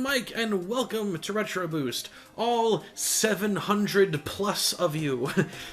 I'm Mike, and welcome to Retro Boost, all 700 plus of you.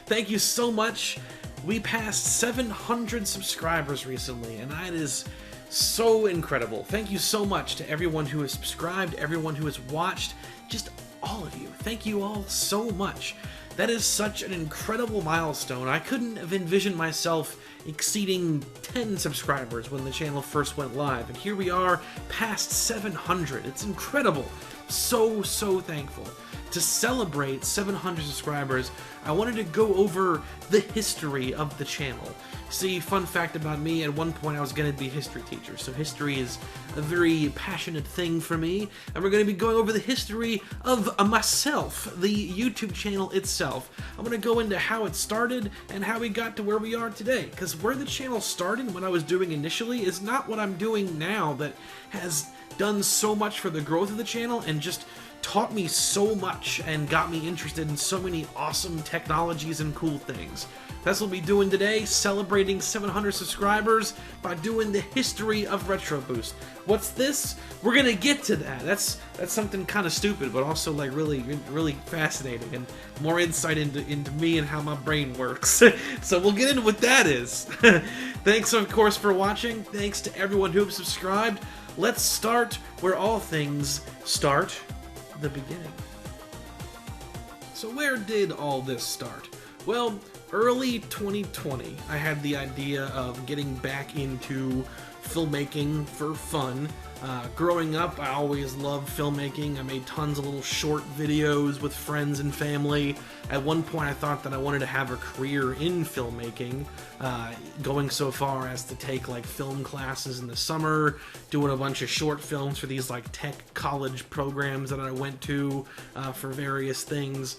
Thank you so much. We passed 700 subscribers recently, and that is so incredible. Thank you so much to everyone who has subscribed, everyone who has watched, just all of you. Thank you all so much. That is such an incredible milestone. I couldn't have envisioned myself exceeding 10 subscribers when the channel first went live, and here we are past 700. It's incredible. So thankful. To celebrate 700 subscribers, I wanted to go over the history of the channel. See, fun fact about me, at one point I was going to be a history teacher, so history is a very passionate thing for me, and we're going to be going over the history of myself, the YouTube channel itself. I'm going to go into how it started and how we got to where we are today, because where the channel started, what I was doing initially, is not what I'm doing now that has done so much for the growth of the channel and just taught me so much and got me interested in so many awesome technologies and cool things. That's what we'll be doing today, celebrating 700 subscribers by doing the history of Retro Boost. What's this? We're gonna get to that. That's something kind of stupid, but also like really fascinating and more insight into me and how my brain works. So we'll get into what that is. Thanks, of course, for watching. Thanks to everyone who subscribed. Let's start where all things start. The beginning. So where did all this start? Well, early 2020, I had the idea of getting back into filmmaking for fun. Growing up, I always loved filmmaking. I made tons of little short videos with friends and family. At one point, I thought that I wanted to have a career in filmmaking, going so far as to take like film classes in the summer, doing a bunch of short films for these like tech college programs that I went to for various things.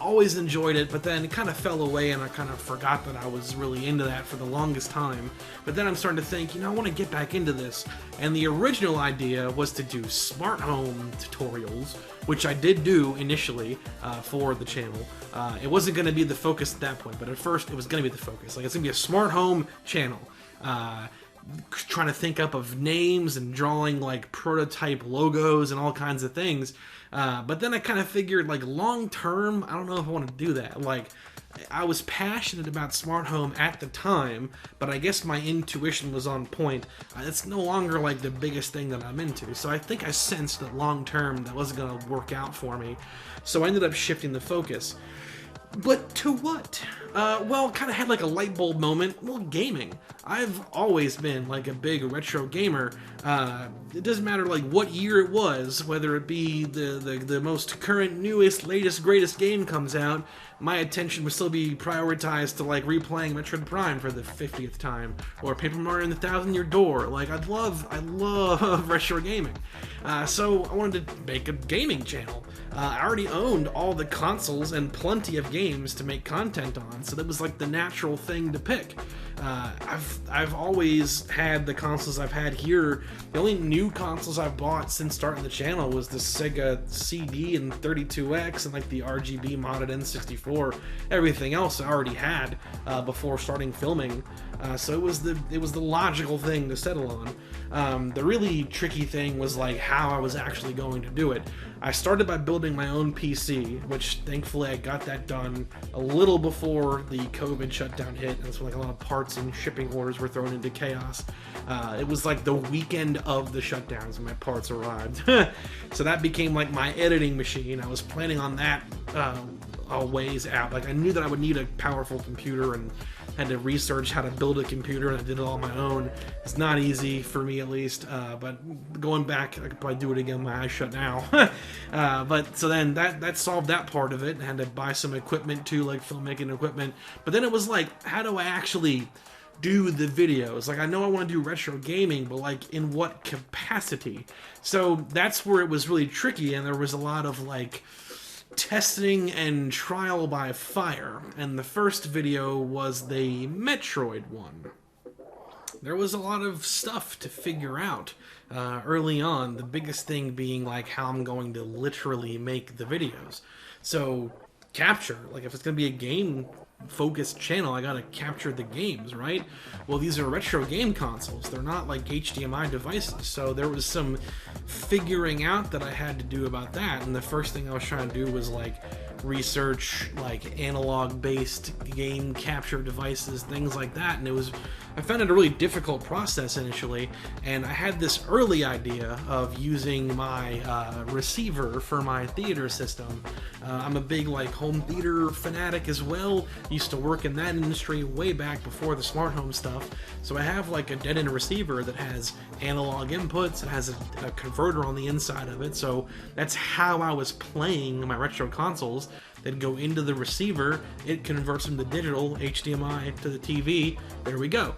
Always enjoyed it, but then it kind of fell away and I kind of forgot that I was really into that for the longest time. But then I'm starting to think, you know, I want to get back into this. And the original idea was to do smart home tutorials, which I did do initially for the channel. It wasn't going to be the focus at that point, but at first it was going to be the focus. Like, it's going to be a smart home channel. Trying to think up of names and drawing like prototype logos and all kinds of things. But then I kind of figured, like, long term, I don't know if I want to do that. Like, I was passionate about smart home at the time, but I guess my intuition was on point. It's no longer like the biggest thing that I'm into, so I think I sensed that long term that wasn't going to work out for me. So I ended up shifting the focus. But to what? Well, kind of had like a light bulb moment. Well, gaming. I've always been like a big retro gamer. It doesn't matter like what year it was, whether it be the most current, newest, latest, greatest game comes out, my attention would still be prioritized to like replaying Metroid Prime for the 50th time, or Paper Mario and the Thousand-Year Door. Like, I love retro gaming. So I wanted to make a gaming channel. I already owned all the consoles and plenty of games to make content on, so that was like the natural thing to pick. I've always had the consoles I've had here. The only new consoles I've bought since starting the channel was the Sega CD and 32X and like the RGB modded N64. Everything else I already had before starting filming. So it was the logical thing to settle on. The really tricky thing was like how I was actually going to do it. I started by building my own PC, which thankfully I got that done a little before the COVID shutdown hit, and so like a lot of parts and shipping orders were thrown into chaos. It was like the weekend of the shutdowns when my parts arrived. So that became like my editing machine. I was planning on that a ways out. Like, I knew that I would need a powerful computer and had to research how to build a computer, and I did it all on my own. It's not easy for me, at least, but going back, I could probably do it again, my eyes shut now. But so then that solved that part of it. I had to buy some equipment too, like filmmaking equipment. But then it was like, how do I actually do the videos? Like, I know I want to do retro gaming, but like, in what capacity? So that's where it was really tricky, and there was a lot of like testing and trial by fire, and the first video was the Metroid one. There was a lot of stuff to figure out early on, the biggest thing being like how I'm going to literally make the videos. So capture, like if it's going to be a game focused channel. I gotta capture the games, right? Well, these are retro game consoles. They're not like HDMI devices. So there was some figuring out that I had to do about that. And the first thing I was trying to do was like research like analog based game capture devices, things like that. And I found it a really difficult process initially, and I had this early idea of using my receiver for my theater system. I'm a big like home theater fanatic as well. Used to work in that industry way back before the smart home stuff. So I have like a dead-end receiver that has analog inputs. It has a converter on the inside of it. So that's how I was playing my retro consoles. They'd go into the receiver, it converts them to digital, HDMI to the TV, there we go.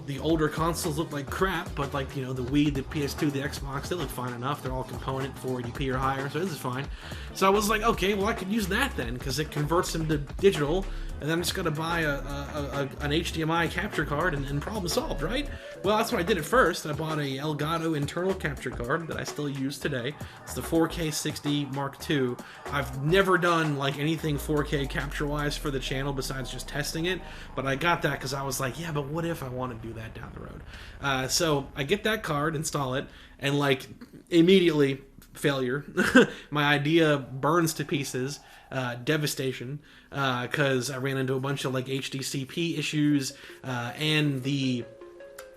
The older consoles look like crap, but like, you know, the Wii, the PS2, the Xbox, they look fine enough. They're all component 480p or higher, so this is fine. So I was like, okay, well I could use that then, because it converts them to digital, and then I'm just gonna buy an HDMI capture card and problem solved, right? Well, that's what I did at first. I bought a Elgato internal capture card that I still use today. It's the 4K60 Mark II. I've never done like anything 4K capture-wise for the channel besides just testing it, but I got that because I was like, yeah, but what if I want to do that down the road? So I get that card, install it, and like immediately failure. My idea burns to pieces. Devastation, because I ran into a bunch of like HDCP issues, and the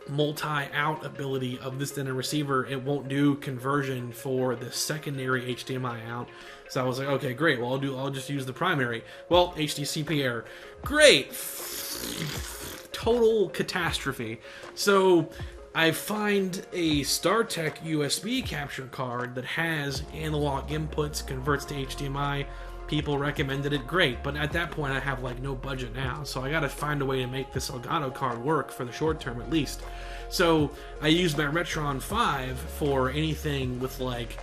multi-out ability of this dinner receiver. It won't do conversion for the secondary HDMI out. So I was like, okay, great. Well, I'll just use the primary. Well, HDCP error. Great. Total catastrophe. So I find a StarTech USB capture card that has analog inputs, converts to HDMI. People recommended it, great, but at that point I have like no budget now, so I gotta find a way to make this Elgato card work for the short term at least. So I used my Retron 5 for anything with like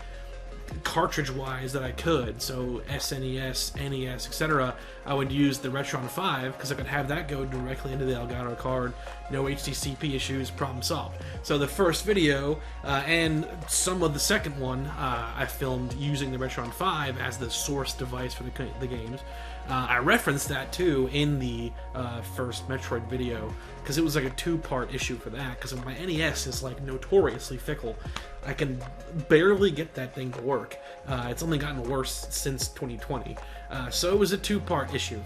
cartridge wise that I could, so SNES, NES, etc. I would use the Retron 5 because I could have that go directly into the Elgato card, no HDCP issues, problem solved. So the first video and some of the second one I filmed using the Retron 5 as the source device for the games. I referenced that too in the first Metroid video because it was like a two-part issue for that, because my NES is like notoriously fickle. I can barely get that thing to work. It's only gotten worse since 2020. So it was a two-part issue.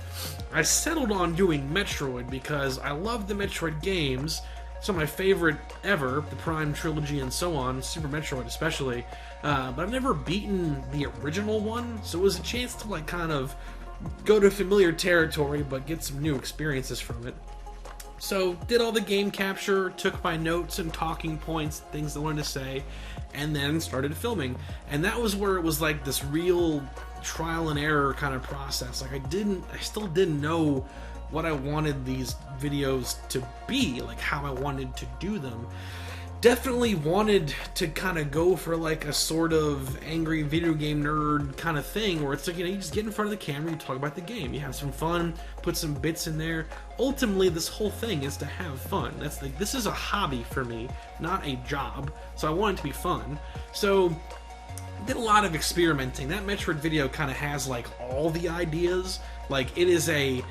I settled on doing Metroid because I love the Metroid games. Some of my favorite ever, the Prime trilogy and so on, Super Metroid especially. But I've never beaten the original one, so it was a chance to like kind of go to familiar territory but get some new experiences from it. So did all the game capture, took my notes and talking points, things I wanted to say, and then started filming. And that was where it was like this real trial and error kind of process. Like I still didn't know what I wanted these videos to be, like how I wanted to do them. Definitely wanted to kind of go for like a sort of angry video game nerd kind of thing where it's like, you know, you just get in front of the camera, you talk about the game, you have some fun, put some bits in there. Ultimately, this whole thing is to have fun. That's like, this is a hobby for me, not a job. So I want it to be fun. So did a lot of experimenting. That Metroid video kind of has like all the ideas. Like it is a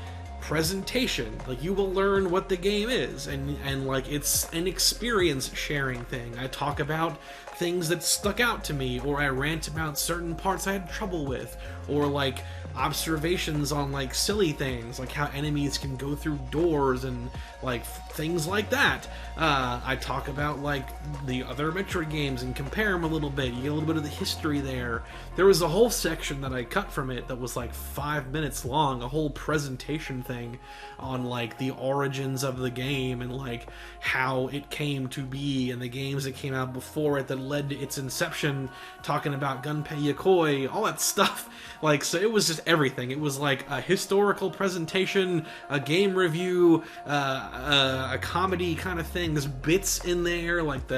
presentation, like you will learn what the game is, and like it's an experience sharing thing. I talk about things that stuck out to me, or I rant about certain parts I had trouble with, or like observations on like silly things, like how enemies can go through doors and like things like that. I talk about like the other Metroid games and compare them a little bit. You get a little bit of the history there. There was a whole section that I cut from it that was like 5 minutes long, a whole presentation thing on like the origins of the game and like how it came to be and the games that came out before it that led to its inception, talking about Gunpei Yokoi, all that stuff. Like, so it was just everything. It was like a historical presentation, a game review, a comedy kind of thing. There's bits in there, like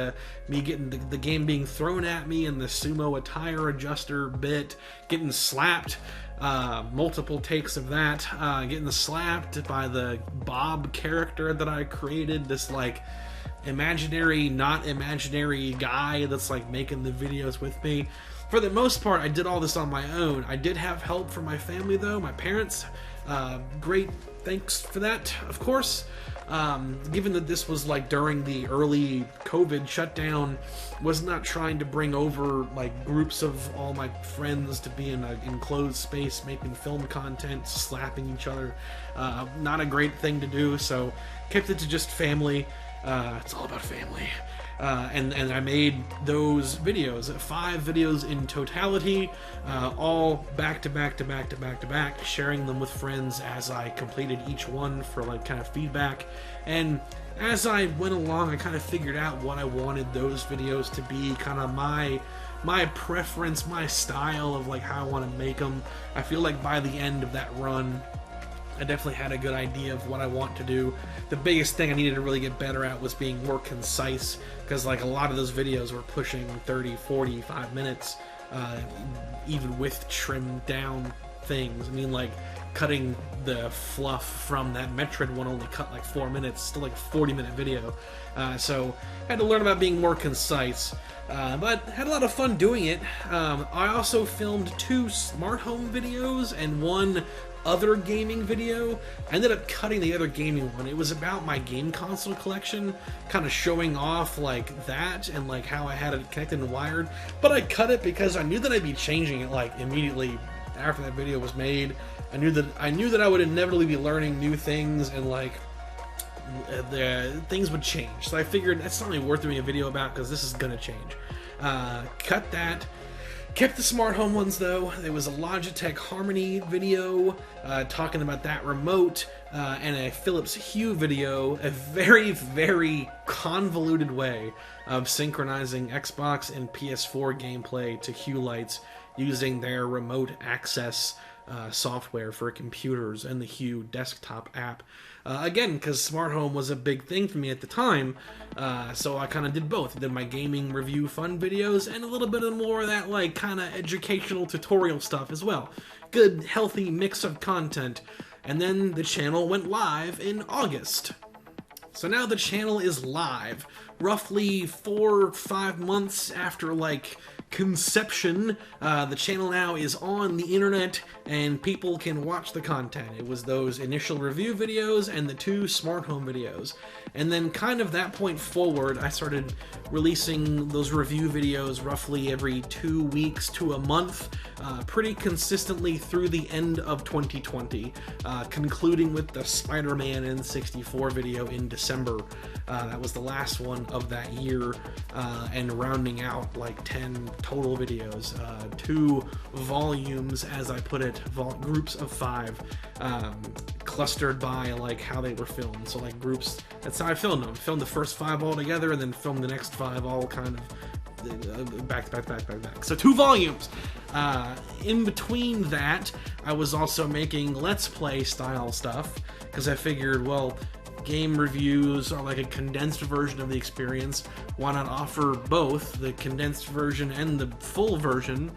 me getting the game being thrown at me and the sumo attire adjuster bit, getting slapped, multiple takes of that, getting slapped by the Bob character that I created, this like imaginary, not imaginary guy that's like making the videos with me. For the most part, I did all this on my own. I did have help from my family though. My parents Great thanks for that, of course. Given that this was like during the early COVID shutdown, was not trying to bring over like groups of all my friends to be in an enclosed space making film content, slapping each other. Not a great thing to do, so kept it to just family. It's all about family. And I made those videos, 5 videos in totality, all back to back to back to back to back, sharing them with friends as I completed each one for like kind of feedback. And as I went along, I kind of figured out what I wanted those videos to be, kind of my preference, my style of like how I want to make them. I feel like by the end of that run, I definitely had a good idea of what I want to do. The biggest thing I needed to really get better at was being more concise, because like a lot of those videos were pushing 30, 45 minutes, even with trimmed down things. I mean, like cutting the fluff from that Metroid one only cut like 4 minutes, still like a 40-minute video. So I had to learn about being more concise, but had a lot of fun doing it. I also filmed 2 smart home videos and 1 other gaming video. I ended up cutting the other gaming one. It was about my game console collection, kind of showing off like that and like how I had it connected and wired. But I cut it because I knew that I'd be changing it like immediately after that video was made. I knew that I would inevitably be learning new things, and like the things would change. So I figured that's not really worth doing a video about because this is gonna change. Cut that. Kept the smart home ones though. There was a Logitech Harmony video talking about that remote, and a Philips Hue video, a very, very convoluted way of synchronizing Xbox and PS4 gameplay to Hue lights using their remote access software for computers and the Hue desktop app. Again, because smart home was a big thing for me at the time, so I kind of did both. I did my gaming review fun videos and a little bit of more of that like kind of educational tutorial stuff as well. Good, healthy mix of content. And then the channel went live in August. So now the channel is live, roughly 4 or 5 months after like conception. The channel now is on the internet and people can watch the content. It was those initial review videos and the 2 smart home videos. And then kind of that point forward, I started releasing those review videos roughly every 2 weeks to a month, pretty consistently through the end of 2020, concluding with the Spider-Man N64 video in December. That was the last one of that year, and rounding out like 10 total videos, 2 volumes, as I put it, groups of 5, clustered by like how they were filmed. So like groups, that's how I filmed them. Filmed the first 5 all together and then filmed the next 5 all kind of back. So 2 volumes. In between that, I was also making Let's Play style stuff, because I figured, well, game reviews are like a condensed version of the experience. Why not offer both the condensed version and the full version?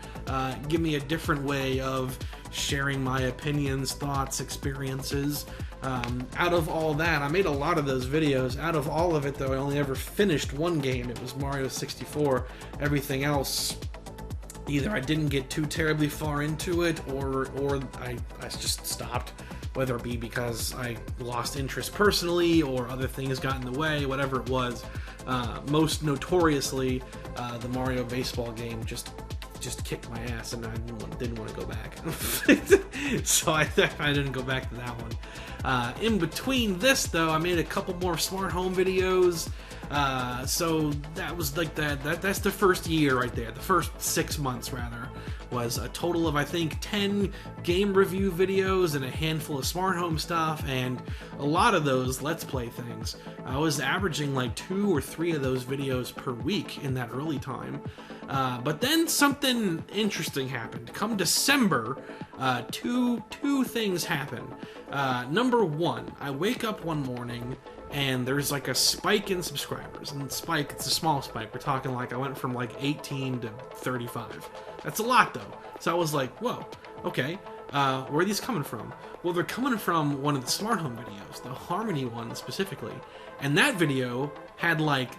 Give me a different way of sharing my opinions, thoughts, experiences. Out of all that, I made a lot of those videos. Out of all of it, though, I only ever finished 1 game. It was Mario 64. Everything else, either I didn't get too terribly far into it, or I just stopped. Whether it be because I lost interest personally or other things got in the way, whatever it was. Most notoriously, the Mario baseball game just kicked my ass, and I didn't want to go back. So I didn't go back to that one. In between this, though, I made a couple more smart home videos. So that was like that's the first year right there. The first 6 months, rather, was a total of, I think, 10 game review videos and a handful of smart home stuff, and a lot of those Let's Play things. I was averaging like 2 or 3 of those videos per week in that early time. But then something interesting happened. Come December, two things happened. Number 1, I wake up one morning and there's like a spike in subscribers. And spike, it's a small spike. We're talking like I went from like 18 to 35. That's a lot though. So I was like, whoa, okay. Where are these coming from? Well, they're coming from one of the smart home videos, the Harmony one specifically. And that video had like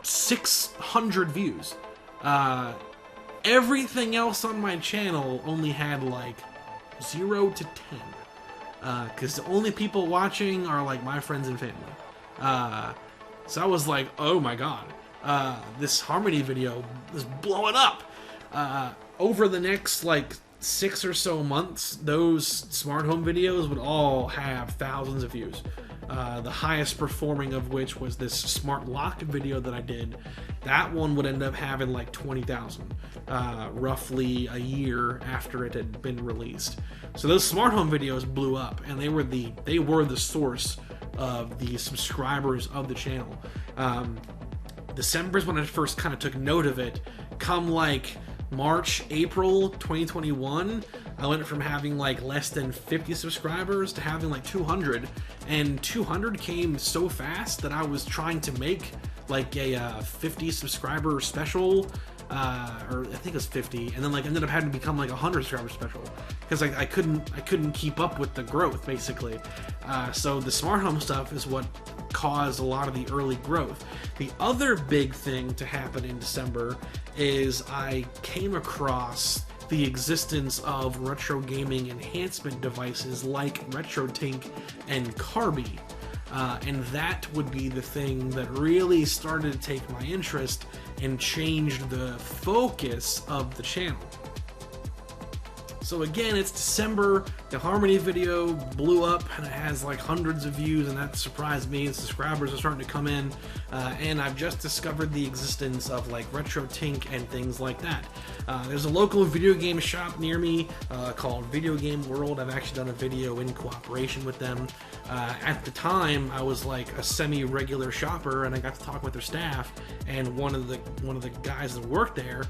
600 views. Everything else on my channel only had like 0 to 10. because the only people watching are like my friends and family. So I was like, oh my god, this Harmony video is blowing up. Over the next like 6 or so months, those smart home videos would all have thousands of views. The highest performing of which was this smart lock video that I did. That one would end up having like 20,000, roughly a year after it had been released. So those smart home videos blew up, and they were the source of the subscribers of the channel. December is when I first kind of took note of it. Come like March, April 2021, I went from having like less than 50 subscribers to having like 200, and 200 came so fast that I was trying to make like a 50 subscriber special, or I think it was 50, and then like ended up having to become like a 100 subscriber special because I couldn't keep up with the growth basically. So the smart home stuff is what caused a lot of the early growth. The other big thing to happen in December is I came across the existence of retro gaming enhancement devices like RetroTINK and CARBY. And that would be the thing that really started to take my interest and changed the focus of the channel. So again, it's December, the Harmony video blew up and it has like hundreds of views, and that surprised me, and subscribers are starting to come in, and I've just discovered the existence of like RetroTINK and things like that. There's a local video game shop near me called Video Game World. I've actually done a video in cooperation with them. At the time, I was like a semi-regular shopper, and I got to talk with their staff, and one of the guys that worked there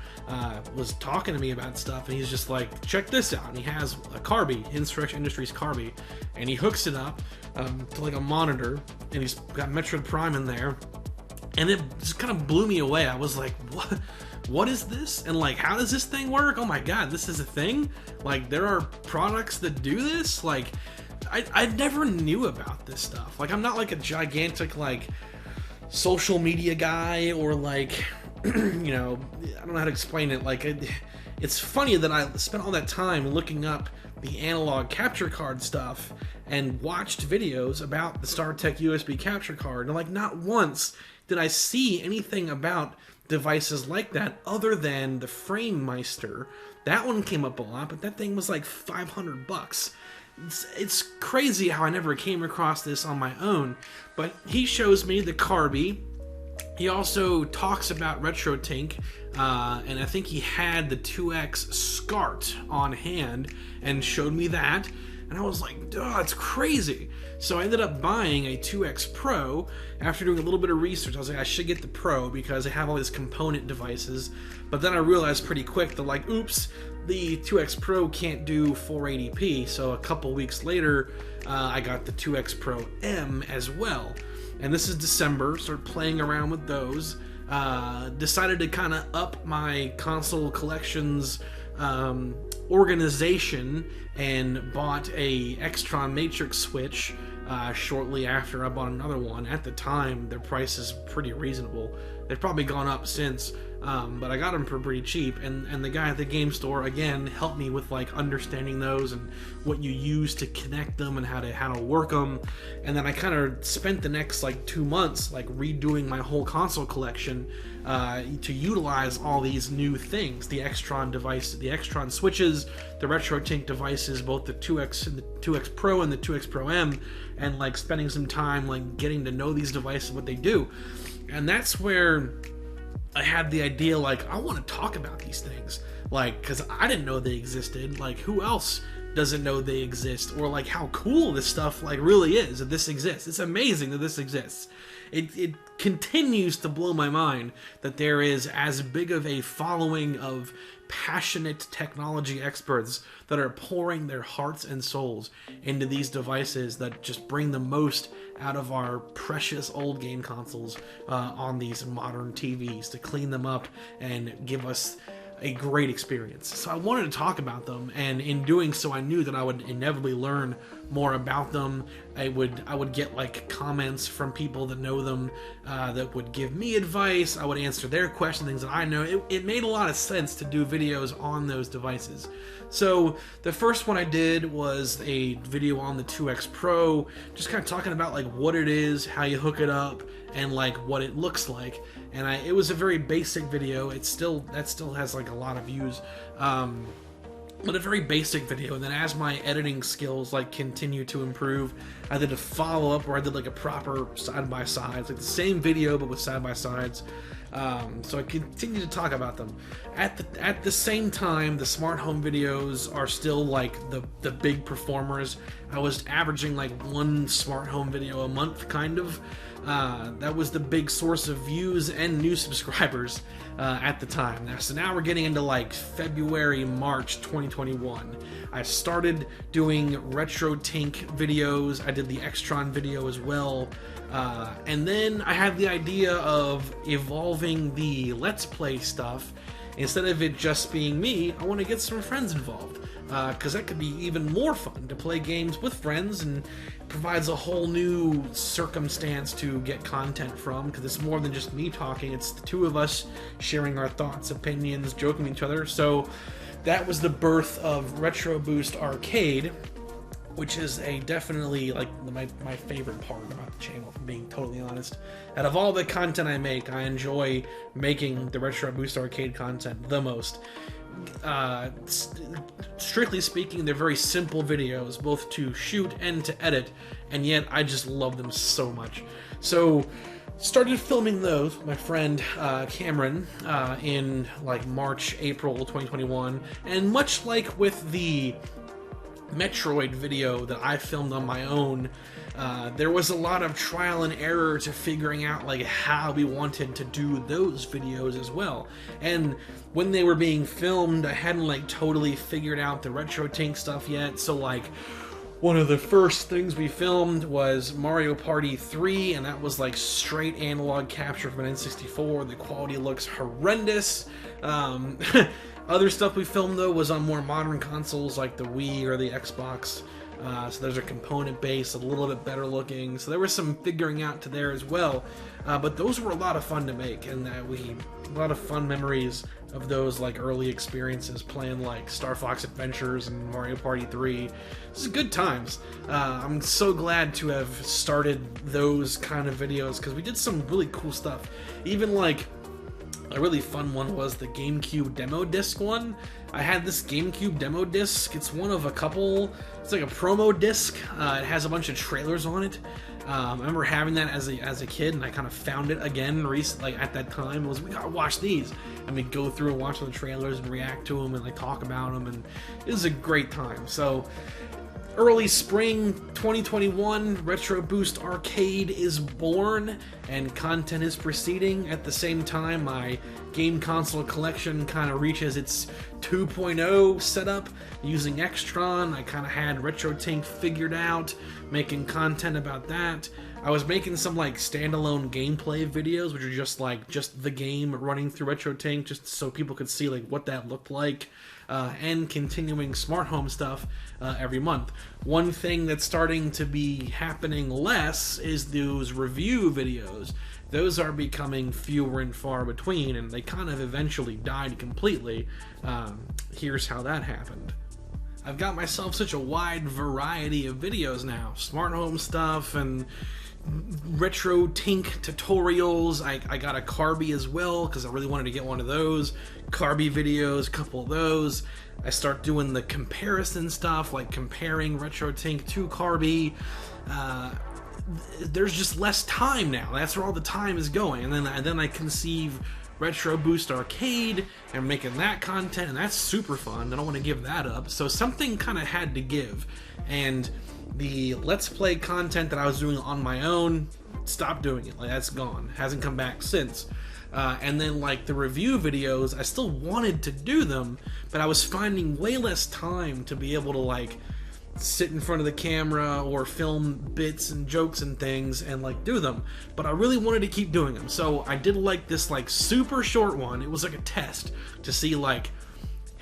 was talking to me about stuff, and he's just like, check this out, and he has a CARBY, Insurrection Industries CARBY, and he hooks it up to like a monitor, and he's got Metroid Prime in there, and it just kind of blew me away. I was like, what is this? And like, how does this thing work? Oh my god, this is a thing? Like, there are products that do this? Like, I never knew about this stuff. Like, I'm not like a gigantic like social media guy, or like you know, I don't know how to explain it. Like, it's funny that I spent all that time looking up the analog capture card stuff and watched videos about the StarTech USB capture card, and like not once did I see anything about devices like that other than the FrameMeister. That one came up a lot, but that thing was like $500. It's crazy how I never came across this on my own. But he shows me the CARBY. He also talks about RetroTINK, and I think he had the 2X SCART on hand and showed me that, and I was like, duh, it's crazy. So I ended up buying a 2X Pro. After doing a little bit of research, I was like, I should get the Pro because they have all these component devices, but then I realized pretty quick that like, oops, the 2X Pro can't do 480p, so a couple weeks later, I got the 2X Pro M as well. And this is December, started playing around with those. Decided to kind of up my console collections organization and bought a Extron Matrix Switch shortly after I bought another one. At the time, their price is pretty reasonable. They've probably gone up since, but I got them for pretty cheap, and the guy at the game store again helped me with like understanding those and what you use to connect them and how to work them. And then I kind of spent the next like 2 months like redoing my whole console collection to utilize all these new things, the Extron device, the Extron switches, the RetroTINK devices, both the 2X and the 2X Pro and the 2X Pro M, and like spending some time like getting to know these devices, what they do. And that's where I had the idea, like, I want to talk about these things, like, because I didn't know they existed. Like, who else doesn't know they exist? Or like how cool this stuff like really is, that this exists. It's amazing that this exists. It continues to blow my mind that there is as big of a following of passionate technology experts that are pouring their hearts and souls into these devices that just bring the most out of our precious old game consoles on these modern TVs, to clean them up and give us a great experience. So I wanted to talk about them, and in doing so I knew that I would inevitably learn more about them. I would get like comments from people that know them that would give me advice. I would answer their questions, things that I know. It made a lot of sense to do videos on those devices. So the first one I did was a video on the 2X Pro, just kind of talking about like what it is, how you hook it up, and like what it looks like. And it was a very basic video. That still has like a lot of views. But a very basic video, and then as my editing skills like continue to improve, I did a follow-up where I did like a proper side-by-sides, like the same video but with side-by-sides. So I continue to talk about them. At the same time, the smart home videos are still like the big performers. I was averaging like 1 smart home video a month, kind of. That was the big source of views and new subscribers at the time. So now we're getting into like February, March 2021. I started doing RetroTINK videos. I did the Extron video as well. And then I had the idea of evolving the Let's Play stuff. Instead of it just being me, I want to get some friends involved. Because that could be even more fun to play games with friends, and provides a whole new circumstance to get content from, because it's more than just me talking. It's the two of us sharing our thoughts, opinions, joking with each other. So that was the birth of Retro Boost Arcade, which is definitely like my favorite part about the channel, if I'm being totally honest. Out of all the content I make, I enjoy making the Retro Boost Arcade content the most. Strictly speaking, they're very simple videos, both to shoot and to edit, and yet I just love them so much. So started filming those with my friend Cameron in like March, April 2021, and much like with the Metroid video that I filmed on my own, there was a lot of trial and error to figuring out like how we wanted to do those videos as well. And when they were being filmed, I hadn't like totally figured out the RetroTINK stuff yet. So like one of the first things we filmed was Mario Party 3, and that was like straight analog capture from an N64. The quality looks horrendous. Other stuff we filmed though was on more modern consoles like the Wii or the Xbox. So there's a component base, a little bit better looking. So there was some figuring out to there as well. But those were a lot of fun to make, and a lot of fun memories of those like early experiences playing like Star Fox Adventures and Mario Party 3. This is good times. I'm so glad to have started those kind of videos, because we did some really cool stuff. Even like a really fun one was the GameCube demo disc one. I had this GameCube demo disc. It's one of a couple. It's like a promo disc. It has a bunch of trailers on it. I remember having that as a kid, and I kind of found it again recently. Like at that time, we gotta watch these, and we'd go through and watch the trailers and react to them and like talk about them, and it was a great time. So early spring 2021, Retro Boost Arcade is born, and content is proceeding. At the same time, my game console collection kind of reaches its 2.0 setup using Extron. I kind of had RetroTINK figured out, making content about that. I was making some like standalone gameplay videos, which are just the game running through RetroTINK, just so people could see like what that looked like. And continuing smart home stuff every month. One thing that's starting to be happening less is those review videos. Those are becoming fewer and far between, and they kind of eventually died completely. Here's how that happened. I've got myself such a wide variety of videos now. Smart home stuff and RetroTINK tutorials. I got a CARBY as well, because I really wanted to get one of those. CARBY videos, a couple of those. I start doing the comparison stuff, like comparing RetroTINK to CARBY. There's just less time now. That's where all the time is going. And then I conceive Retro Boost Arcade and making that content, and that's super fun. I don't want to give that up. So something kind of had to give. And the Let's Play content that I was doing on my own, stopped doing it. Like, that's gone. Hasn't come back since. And then like the review videos, I still wanted to do them, but I was finding way less time to be able to like sit in front of the camera or film bits and jokes and things and like do them. But I really wanted to keep doing them. So I did like this like super short one. It was like a test to see like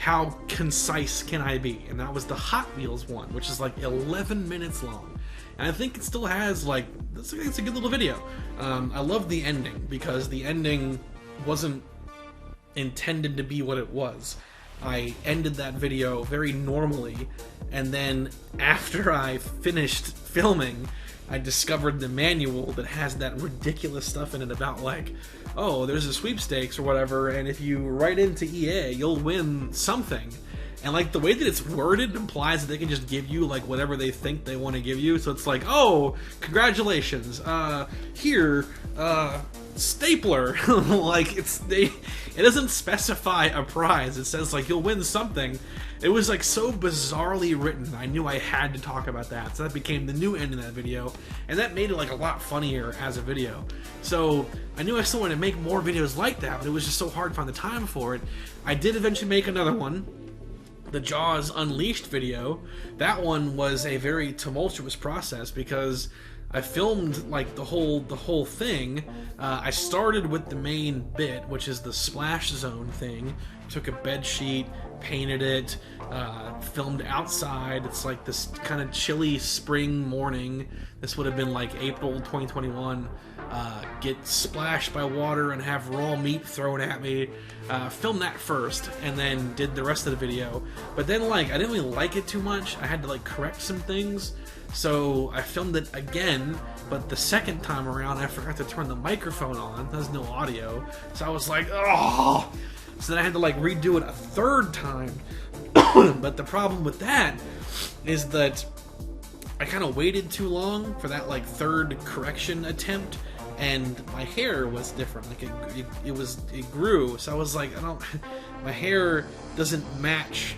how concise can I be? And that was the Hot Wheels one, which is like 11 minutes long. And I think it still has like, it's a good little video. I love the ending because the ending wasn't intended to be what it was. I ended that video very normally, and then after I finished filming, I discovered the manual that has that ridiculous stuff in it about like, oh, there's a sweepstakes or whatever, and if you write into EA, you'll win something. And like the way that it's worded implies that they can just give you like whatever they think they want to give you. So it's like, oh, congratulations, here, stapler. Like it doesn't specify a prize. It says like you'll win something. It was like so bizarrely written. I knew I had to talk about that. So that became the new end of that video, and that made it like a lot funnier as a video. So I knew I still wanted to make more videos like that, but it was just so hard to find the time for it. I did eventually make another one, the Jaws Unleashed video. That one was a very tumultuous process because I filmed like the whole thing. I started with the main bit, which is the splash zone thing. Took a bed sheet, painted it, filmed outside. It's like this kind of chilly spring morning. This would have been like April 2021. Get splashed by water and have raw meat thrown at me. Filmed that first, and then did the rest of the video. But then like I didn't really like it too much. I had to like correct some things. So I filmed it again, but the second time around I forgot to turn the microphone on. There's no audio. So I was like, oh! So then I had to like redo it a third time. But the problem with that is that I kind of waited too long for that like third correction attempt, and my hair was different. Like it grew. So I was like, my hair doesn't match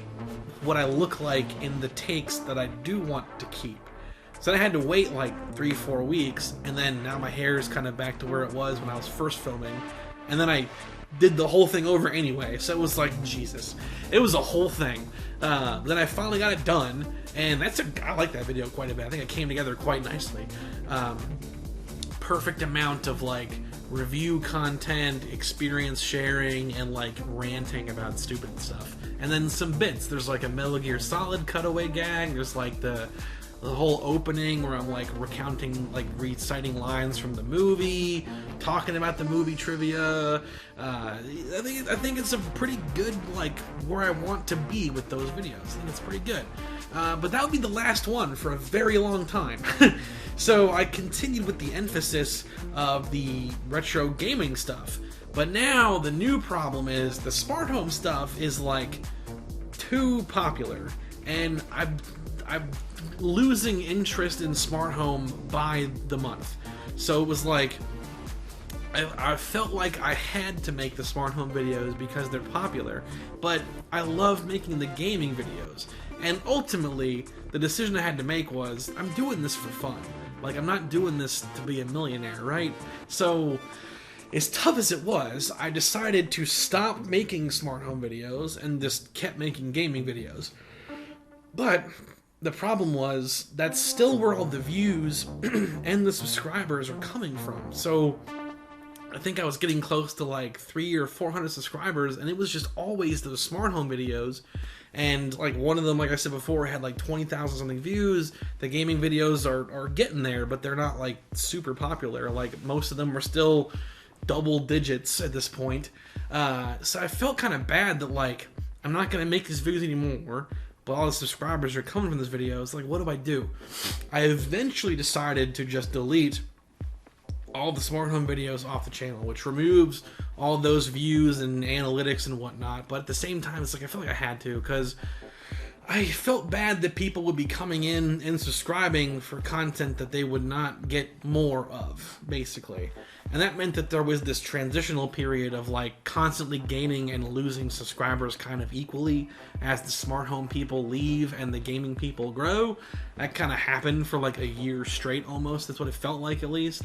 what I look like in the takes that I do want to keep. So I had to wait like 3-4 weeks, and then now my hair is kind of back to where it was when I was first filming. And then I did the whole thing over anyway, so it was like, Jesus. It was a whole thing. Then I finally got it done, and I like that video quite a bit. I think it came together quite nicely. Perfect amount of like review content, experience sharing, and like ranting about stupid stuff. And then some bits. There's like a Metal Gear Solid cutaway gag. There's like the whole opening where I'm like recounting, like reciting lines from the movie, talking about the movie trivia. I think it's a pretty good, like, where I want to be with those videos. I think it's pretty good. But that would be the last one for a very long time. So I continued with the emphasis of the retro gaming stuff. But now the new problem is the smart home stuff is like too popular, and I'm losing interest in smart home by the month. So it was like I felt like I had to make the smart home videos because they're popular, but I love making the gaming videos. And ultimately, the decision I had to make was, I'm doing this for fun. Like, I'm not doing this to be a millionaire, right? So, as tough as it was, I decided to stop making smart home videos and just kept making gaming videos. But the problem was, that's still where all the views and the subscribers are coming from. So I think I was getting close to like 300 or 400 subscribers, and it was just always those smart home videos. And like one of them, like I said before, had like 20,000 something views. The gaming videos are getting there, but they're not like super popular. Like most of them are still double digits at this point. So I felt kind of bad that like I'm not gonna make these videos anymore, but all the subscribers are coming from this video. It's like, what do? I eventually decided to just delete all the smart home videos off the channel, which removes all those views and analytics and whatnot. But at the same time, it's like I felt like I had to, because I felt bad that people would be coming in and subscribing for content that they would not get more of, basically. And that meant that there was this transitional period of like constantly gaining and losing subscribers kind of equally as the smart home people leave and the gaming people grow. That kind of happened for like a year straight almost. That's what it felt like, at least.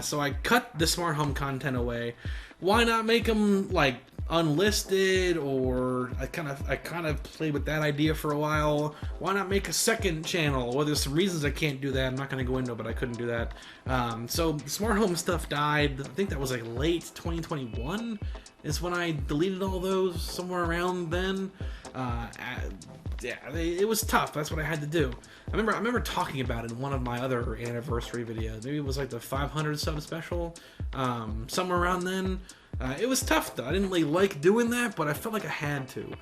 So I cut the smart home content away. Why not make them like unlisted? Or I kind of played with that idea for a while. Why not make a second channel? Well, there's some reasons I can't do that. I'm not going to go into it, but I couldn't do that. So the smart home stuff died. died. I think that was like late 2021 is when I deleted all those, somewhere around then. Yeah, it was tough. That's what I had to do. I remember talking about it in one of my other anniversary videos. Maybe it was like the 500 sub special, somewhere around then. It was tough though. I didn't really like doing that, but I felt like I had to.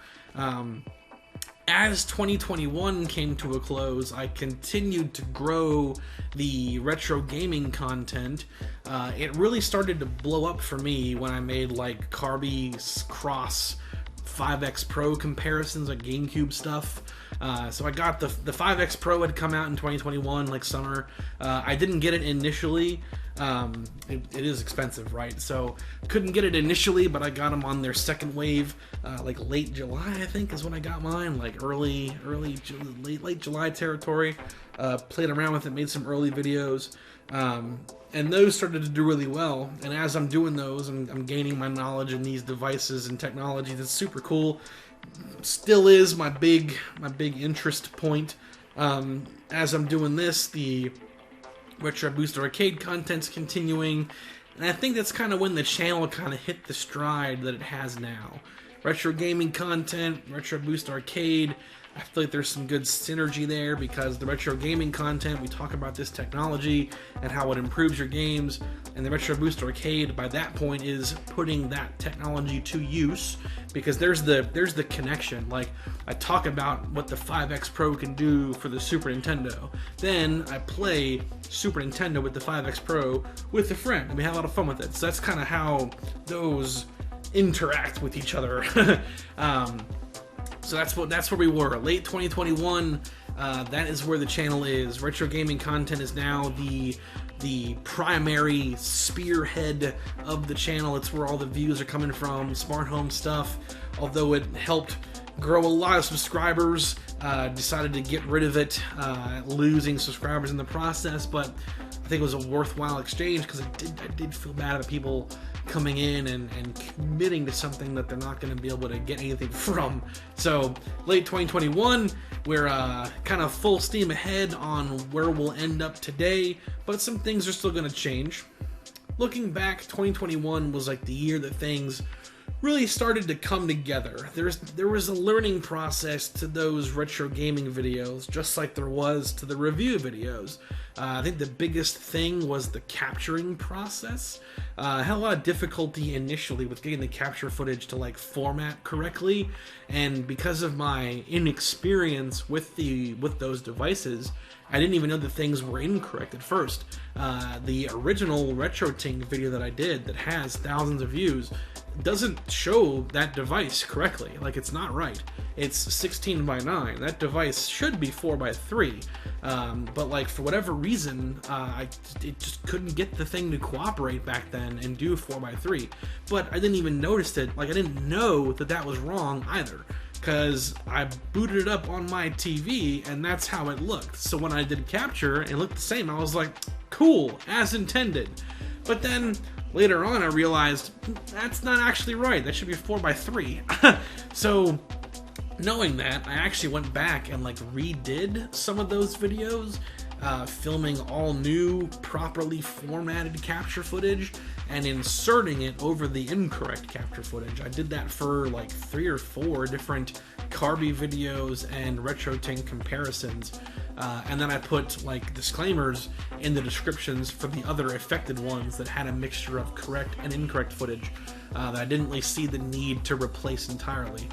As 2021 came to a close, I continued to grow the retro gaming content. It really started to blow up for me when I made like CARBY cross 5X Pro comparisons, like GameCube stuff. So I got the 5X Pro had come out in 2021, like summer. I didn't get it initially. It is expensive, right? So couldn't get it initially, but I got them on their second wave, like late July, I think is when I got mine, like late July territory. Played around with it, made some early videos, and those started to do really well. And as I'm doing those, I'm gaining my knowledge in these devices and technology. That's super cool. Still is my big interest point. As I'm doing this, the Retro Boost Arcade content's continuing, and I think that's kind of when the channel kind of hit the stride that it has now. Retro gaming content, Retro Boost Arcade, I feel like there's some good synergy there because the retro gaming content, we talk about this technology and how it improves your games, and the Retro Boost Arcade by that point is putting that technology to use because there's the connection. Like I talk about what the 5X Pro can do for the Super Nintendo, then I play Super Nintendo with the 5X Pro with a friend and we have a lot of fun with it. So that's kind of how those interact with each other. So that's where we were, late 2021. That is where the channel is. Retro gaming content is now the primary spearhead of the channel. It's where all the views are coming from. Smart home stuff, although it helped grow a lot of subscribers, decided to get rid of it, losing subscribers in the process. But I think it was a worthwhile exchange because I did feel bad about people coming in and committing to something that they're not going to be able to get anything from. So late 2021, we're kind of full steam ahead on where we'll end up today, but some things are still going to change. Looking back, 2021 was like the year that things really started to come together. There was a learning process to those retro gaming videos, just like there was to the review videos. I think the biggest thing was the capturing process. I had a lot of difficulty initially with getting the capture footage to like format correctly, and because of my inexperience with those devices, I didn't even know that things were incorrect at first. The original RetroTINK video that I did that has thousands of views doesn't show that device correctly. Like, it's not right. It's 16 by 9. That device should be 4 by 3. But like, for whatever reason, it just couldn't get the thing to cooperate back then and do 4 by 3. But I didn't even notice it. Like, I didn't know that was wrong either, because I booted it up on my TV and that's how it looked. So when I did capture, it looked the same. I was like, cool, as intended. But then later on I realized that's not actually right. That should be 4 by 3. So knowing that, I actually went back and like redid some of those videos, filming all new, properly formatted capture footage and inserting it over the incorrect capture footage. I did that for like 3 or 4 different CARBY videos and RetroTINK comparisons. And then I put like disclaimers in the descriptions for the other affected ones that had a mixture of correct and incorrect footage that I didn't really see the need to replace entirely.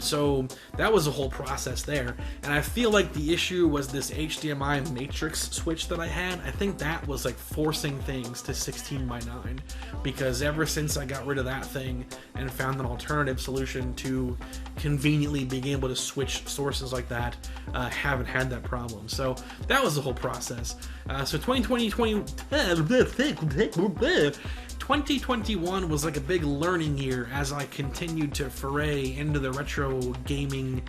So that was a whole process there, and I feel like the issue was this HDMI matrix switch that I had. I think that was like forcing things to 16 by 9, because ever since I got rid of that thing and found an alternative solution to conveniently being able to switch sources like that, I haven't had that problem. So that was the whole process. So 2021 was like a big learning year as I continued to foray into the retro gaming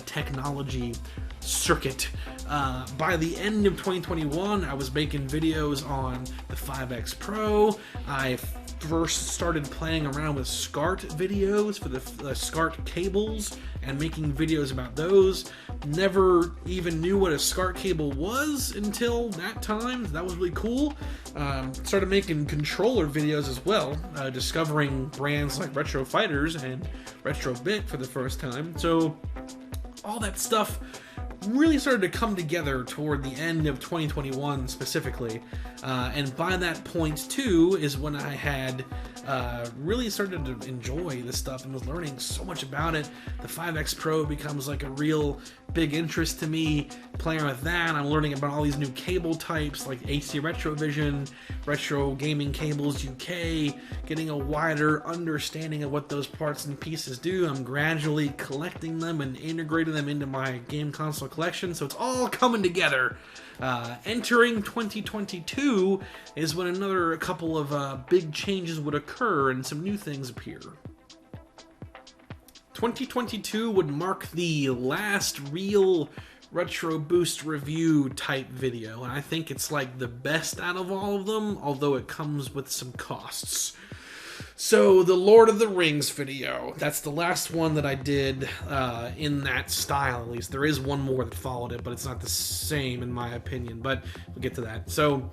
technology circuit. By the end of 2021, I was making videos on the 5X Pro. I first started playing around with SCART videos for the SCART cables and making videos about those. Never even knew what a SCART cable was until that time. That was really cool. Started making controller videos as well, discovering brands like Retro Fighters and Retro Bit for the first time. So all that stuff really started to come together toward the end of 2021 specifically, and by that point too is when I had really started to enjoy this stuff and was learning so much about it. The 5X Pro becomes like a real big interest to me. Playing with that, I'm learning about all these new cable types like HD Retrovision, Retro Gaming Cables UK, getting a wider understanding of what those parts and pieces do. I'm gradually collecting them and integrating them into my game console collection, so it's all coming together. Entering 2022 is when another couple of big changes would occur and some new things appear. 2022 would mark the last real Retro Boost review type video, and I think it's like the best out of all of them, although it comes with some costs. So, the Lord of the Rings video, that's the last one that I did in that style, at least. There is one more that followed it, but it's not the same in my opinion, but we'll get to that. So,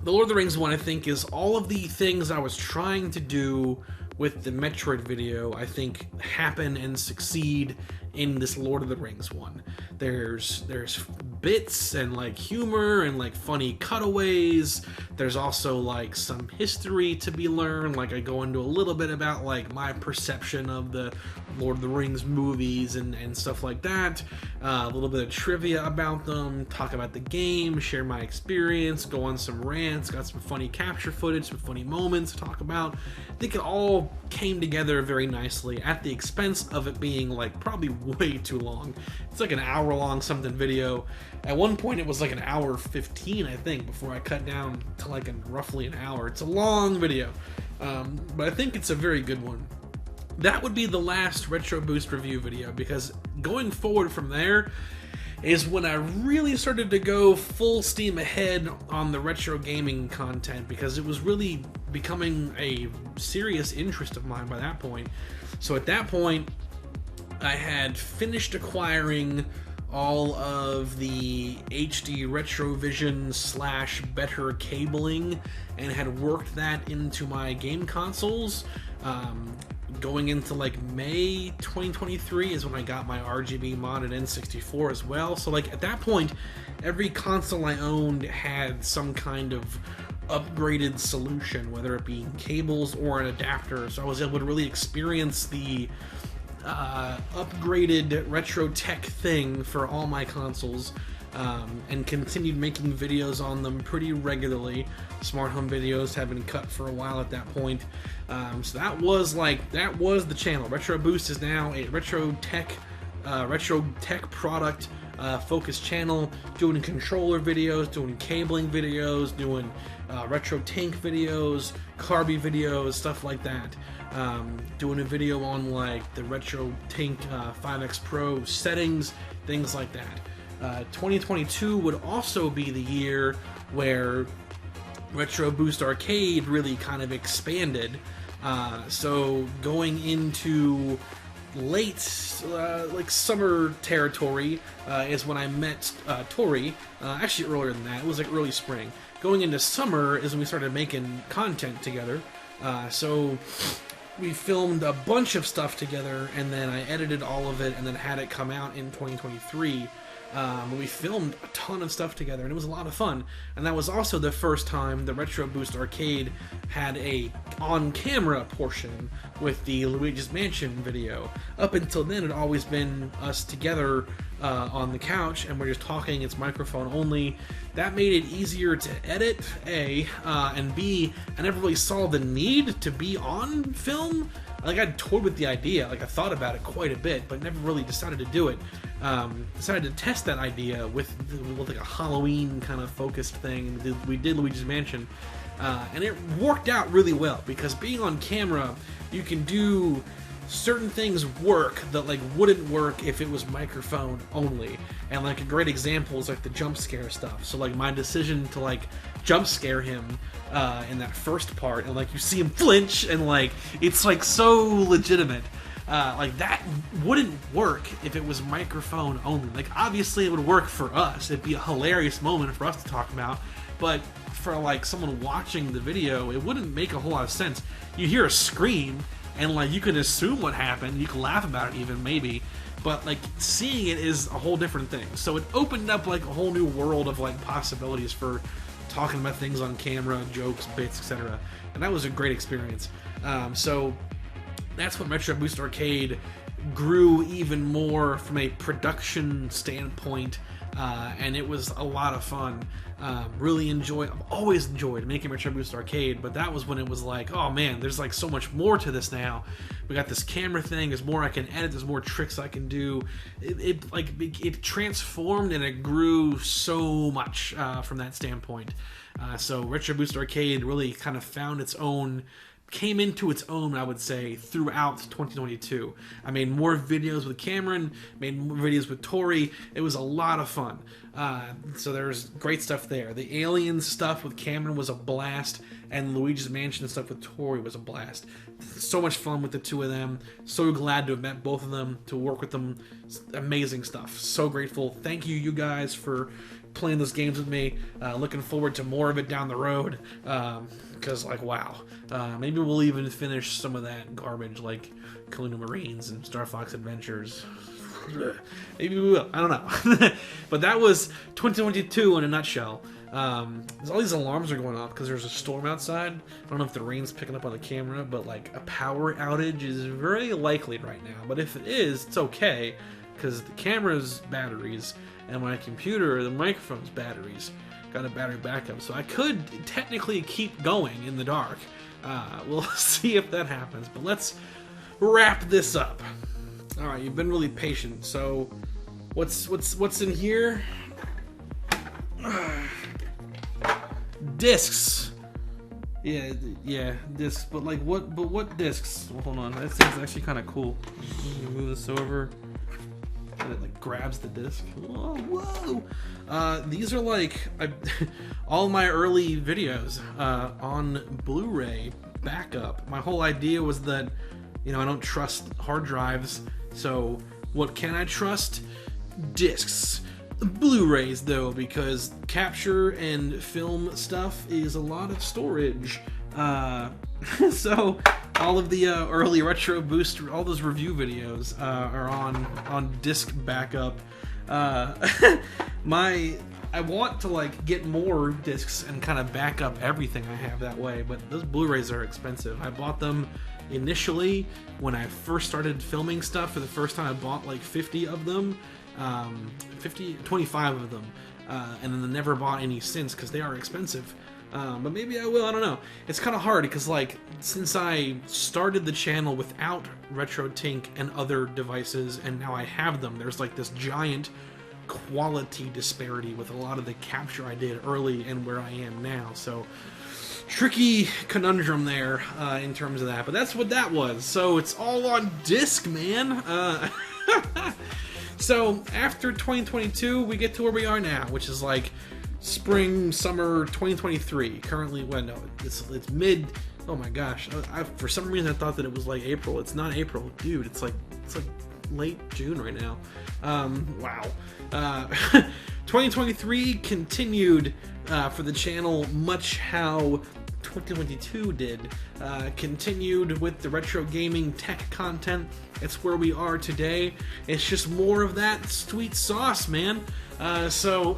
the Lord of the Rings one, I think, is all of the things I was trying to do with the Metroid video, I think, happen and succeed in this Lord of the Rings one. There's bits and like humor and like funny cutaways. There's also like some history to be learned. Like I go into a little bit about like my perception of the Lord of the Rings movies and stuff like that. A little bit of trivia about them, talk about the game, share my experience, go on some rants, got some funny capture footage, some funny moments to talk about. I think it all came together very nicely at the expense of it being like probably way too long. It's like an hour-long something video. At one point it was like an hour 15, I think, before I cut down to like roughly an hour. It's a long video, but I think it's a very good one. That would be the last Retro Boost review video, because going forward from there is when I really started to go full steam ahead on the retro gaming content, because it was really becoming a serious interest of mine by that point. So at that point, I had finished acquiring all of the HD Retrovision / better cabling and had worked that into my game consoles. Going into like May 2023 is when I got my RGB modded N64 as well. So like at that point, every console I owned had some kind of upgraded solution, whether it be cables or an adapter. So I was able to really experience the upgraded retro tech thing for all my consoles, and continued making videos on them pretty regularly. Smart home videos have been cut for a while at that point. So that was the channel. Retro Boost is now a retro tech product focused channel, doing controller videos, doing cabling videos, doing RetroTINK videos, CARBY videos, stuff like that. Doing a video on like the RetroTINK 5X Pro settings, things like that. 2022 would also be the year where Retro Boost Arcade really kind of expanded. So going into late like summer territory is when I met Tori. Actually earlier than that, it was like early spring. Going into summer is when we started making content together. So we filmed a bunch of stuff together, and then I edited all of it and then had it come out in 2023. We filmed a ton of stuff together, and it was a lot of fun. And that was also the first time the Retro Boost Arcade had a on-camera portion with the Luigi's Mansion video. Up until then, it had always been us together on the couch, and we're just talking, it's microphone only. That made it easier to edit, A, and B, I never really saw the need to be on film. Like, I toyed with the idea, like I thought about it quite a bit, but never really decided to do it. Decided to test that idea with like a Halloween kind of focused thing. We did Luigi's Mansion, and it worked out really well, because being on camera, you can do certain things work that like wouldn't work if it was microphone only. And like a great example is like the jump scare stuff. So like my decision to like jump scare him in that first part, and like you see him flinch, and like it's like so legitimate. Like that wouldn't work if it was microphone only. Like obviously it would work for us. It'd be a hilarious moment for us to talk about, but for like someone watching the video, it wouldn't make a whole lot of sense. You hear a scream, and like you can assume what happened. You can laugh about it even maybe, but like seeing it is a whole different thing. So it opened up like a whole new world of like possibilities for talking about things on camera, jokes, bits, etc. And that was a great experience. So that's what Metro Boost Arcade grew even more from a production standpoint, and it was a lot of fun. Really enjoyed. I've always enjoyed making Metro Boost Arcade, but that was when it was like, oh man, there's like so much more to this now. We got this camera thing. There's more I can edit. There's more tricks I can do. It transformed and it grew so much from that standpoint. So Retro Boost Arcade really kind of found its own. Came into its own, I would say, throughout 2022. I made more videos with Cameron, made more videos with Tori. It was a lot of fun. So there's great stuff there. The Alien stuff with Cameron was a blast, and Luigi's Mansion stuff with Tori was a blast. So much fun with the two of them. So glad to have met both of them, to work with them. Amazing stuff. So grateful. Thank you, you guys, for playing those games with me. Looking forward to more of it down the road. Because, like, wow. Maybe we'll even finish some of that garbage, like Kaluna Marines and Star Fox Adventures. Maybe we will. I don't know. But that was 2022 in a nutshell. All these alarms are going off because there's a storm outside. I don't know if the rain's picking up on the camera, but, like, a power outage is very likely right now. But if it is, it's okay, because the camera's batteries and my computer, the microphone's batteries, got a battery backup, so I could technically keep going in the dark. We'll see if that happens, but let's wrap this up. All right, you've been really patient. So, what's in here? Discs. Yeah, discs. But like what? But what discs? Well, hold on, that thing's actually kind of cool. You move this over. And it like grabs the disc. Whoa! These are like all my early videos on Blu-ray backup. My whole idea was that, you know, I don't trust hard drives. So what can I trust? Discs. Blu-rays though, because capture and film stuff is a lot of storage. So all of the early Retro Boost, all those review videos are on disc backup. I want to like get more discs and kind of back up everything I have that way, but those Blu-rays are expensive. I bought them initially when I first started filming stuff for the first time. I bought like 50 of them, 25 of them, and then I never bought any since because they are expensive. But maybe I will, I don't know. It's kind of hard because, like, since I started the channel without RetroTINK and other devices, and now I have them, there's like this giant quality disparity with a lot of the capture I did early and where I am now. So, tricky conundrum there in terms of that. But that's what that was. So, it's all on disc, man. So, after 2022, we get to where we are now, which is like spring, summer 2023. Currently, well, no, it's mid. Oh my gosh! For some reason, I thought that it was like April. It's not April, dude. It's like late June right now. Wow. 2023 continued for the channel, much how 2022 did. Continued with the retro gaming tech content. It's where we are today. It's just more of that sweet sauce, man. So.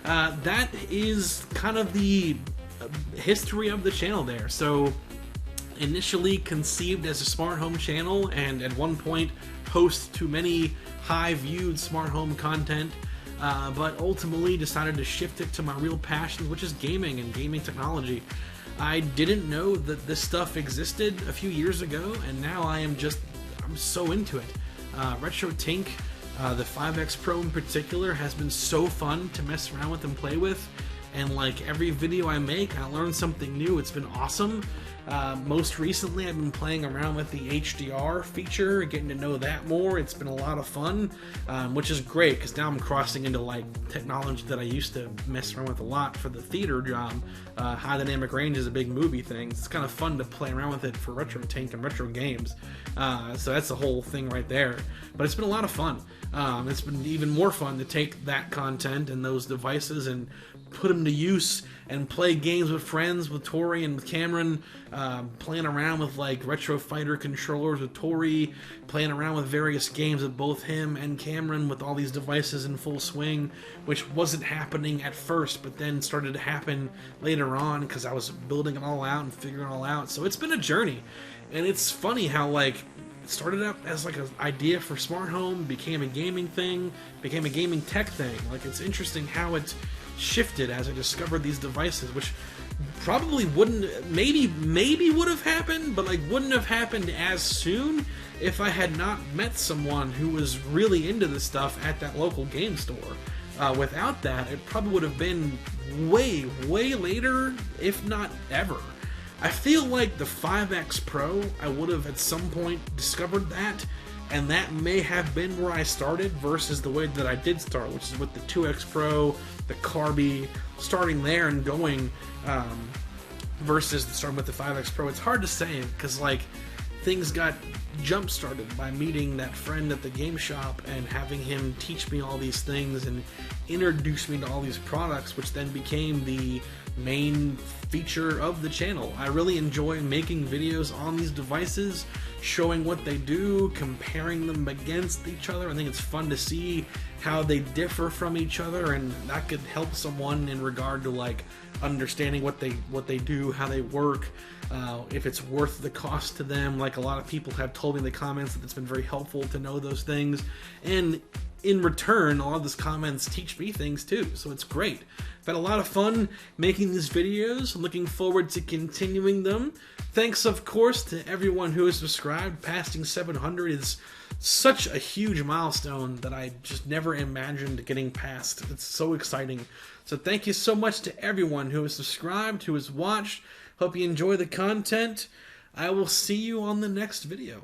That is kind of the history of the channel there. So, initially conceived as a smart home channel, and at one point host to many high-viewed smart home content, but ultimately decided to shift it to my real passion, which is gaming and gaming technology. I didn't know that this stuff existed a few years ago, and now I'm so into it. RetroTINK, the 5X Pro in particular, has been so fun to mess around with and play with, and like every video I make, I learn something new. It's been awesome. Most recently, I've been playing around with the HDR feature, getting to know that more. It's been a lot of fun, which is great because now I'm crossing into like technology that I used to mess around with a lot for the theater job. High dynamic range is a big movie thing. It's kind of fun to play around with it for RetroTINK and retro games. So that's the whole thing right there. But it's been a lot of fun. It's been even more fun to take that content and those devices and put them to use and play games with friends, with Tori and with Cameron, playing around with like Retro Fighter controllers with Tori, playing around with various games with both him and Cameron with all these devices in full swing, which wasn't happening at first, but then started to happen later on because I was building it all out and figuring it all out. So it's been a journey, and it's funny how like it started out as like an idea for smart home, became a gaming thing, became a gaming tech thing. Like it's interesting how it shifted as I discovered these devices, which probably wouldn't, maybe would have happened, but like wouldn't have happened as soon if I had not met someone who was really into this stuff at that local game store. Without that, it probably would have been way later, if not ever. I feel like the 5X Pro, I would have at some point discovered that, and that may have been where I started versus the way that I did start, which is with the 2X Pro, the CARBY, starting there and going versus starting with the 5X Pro. It's hard to say because like things got jump started by meeting that friend at the game shop and having him teach me all these things and introduce me to all these products, which then became the main feature of the channel. I really enjoy making videos on these devices, showing what they do, comparing them against each other. I think it's fun to see how they differ from each other, and that could help someone in regard to like understanding what they do, how they work, if it's worth the cost to them. Like a lot of people have told me in the comments that it's been very helpful to know those things, and in return, a lot of those comments teach me things too, so it's great. I've had a lot of fun making these videos. I'm looking forward to continuing them. Thanks, of course, to everyone who has subscribed. Passing 700 is such a huge milestone that I just never imagined getting past. It's so exciting. So thank you so much to everyone who has subscribed, who has watched. Hope you enjoy the content. I will see you on the next video.